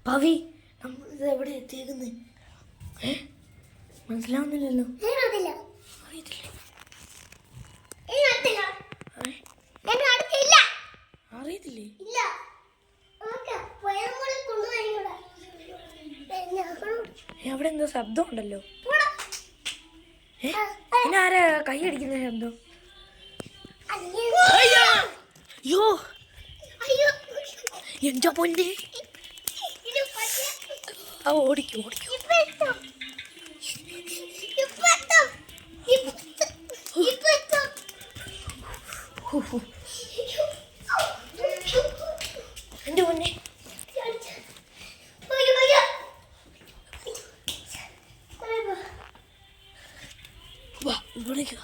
പവി നമ്മളിത് എവിടെ എത്തിയേക്കുന്നത്? മനസ്സിലാവുന്നില്ലല്ലോ. അറിയത്തില്ലേ? അവിടെ എന്തോ ശബ്ദം ഉണ്ടല്ലോ. പിന്നെ ആരാ കൈ അടിക്കുന്ന ശബ്ദം? അയ്യോ എന്താ പൊന്നെ, ഓടിക്കും ഓടിക്കും. എന്റെ പൊന്നെ വാ ഇവിടേക്ക്.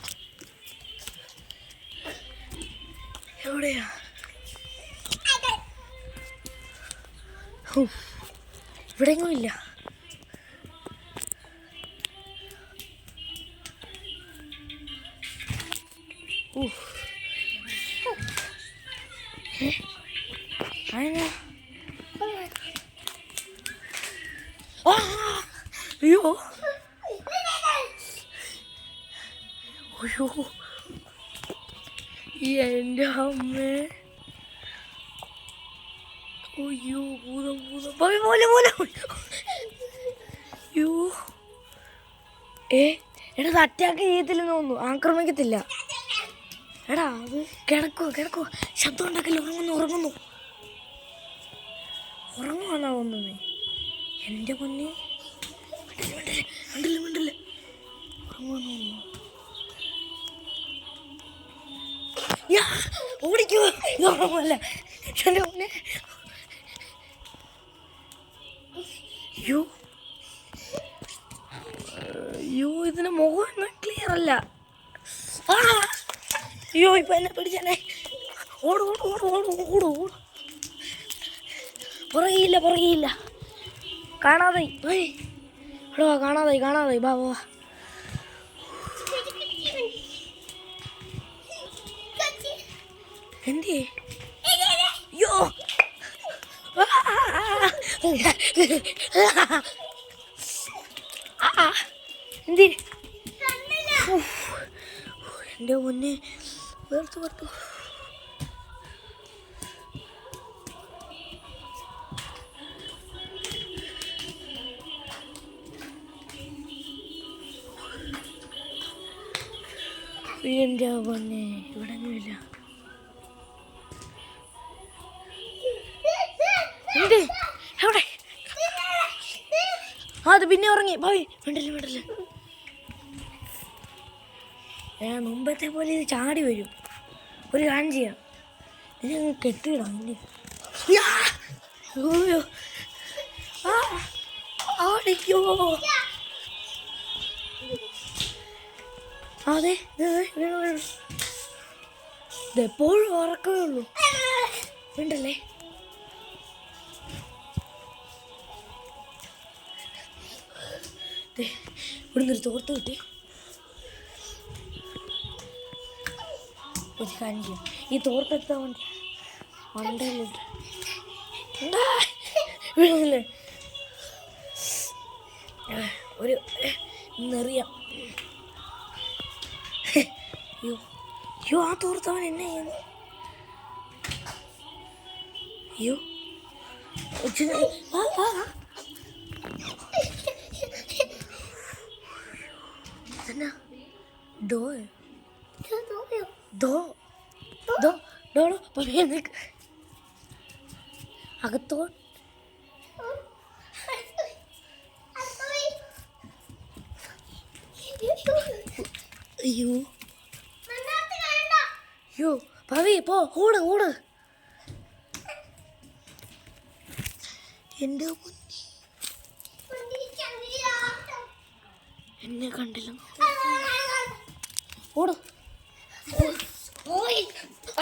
എവിടെയാ? ഇവിടെയെങ്ങും ഇല്ല. അയ്യോ അയ്യോ എൻ്റെ അമ്മേ. അയ്യോ ഭൂതം ഭൂതം പോലെ പോലെ പോലെ. അയ്യോ എടാ അത് അറ്റാക്ക് ചെയ്യത്തില്ലെന്ന് തോന്നുന്നു, ആക്രമിക്കത്തില്ല. എടാ അത് കിടക്കുവോ ശബ്ദം ഉണ്ടാക്കില്ല. ഉറങ്ങുന്നു ഉറങ്ങുവാന്നാ തോന്നുന്നേ. എൻ്റെ പൊന്നെ മിണ്ടില്ല ഉറങ്ങുവാന്ന് തോന്നുന്നു. ഓടിക്കോ, ഉറങ്ങുമല്ല എൻ്റെ പൊന്നെ. അയ്യോ ഇതിന് മുഖം ക്ലിയർ അല്ല. അയ്യോ ഇപ്പൊ എന്നെ പിടിച്ചേ. ഓട് പുറകിയില്ല കാണാതായി. എടോ കാണാതായി. ബാ എന്തേ? അയ്യോ എന്തി എൻ്റെ മുന്നേ വേർത്തു. എൻ്റെ പൊന്നെ ഇവിടെ ഒന്നുമില്ല. എന്ത് എവിടെ? അത് പിന്നെ ഉറങ്ങി. ഭാവി മിണ്ടില്ല. മുമ്പത്തെ പോലെ ഇത് ചാടി വരും. ഒരു കാര്യം ചെയ്യാം, ഇതിനെ കെട്ടിയിടാം. ആടിക്കോ. അതെ ഇതെപ്പോഴും ഉറക്കമേ ഉള്ളൂ. മിണ്ടല്ലേ. ഇവിടുന്ന് ഒരു തോർത്ത് കിട്ടി. ഒരു കാര്യം ചെയ്യാം, ഈ തോർത്തെത്താൻ വേണ്ടി മണ്ടയിലിട്ട് വീഴുന്നില്ലേ ഒരു നെറിയാം. അയ്യോ ആ തോർത്തവൻ എന്നെ ചെയ്യുന്നു. അയ്യോ ഇതെന്നാ അകത്തോ. അയ്യോ പവി പോ, ഓട്. എൻ്റെ എന്നെ കണ്ടില്ല. ഓട്.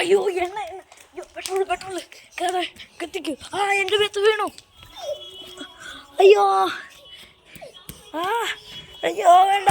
അയ്യോ എണ്ണ പെട്രോൾ കത്തിക്കൂ. എൻ്റെ മേത്ത് വീണു. അയ്യോ വേണ്ട.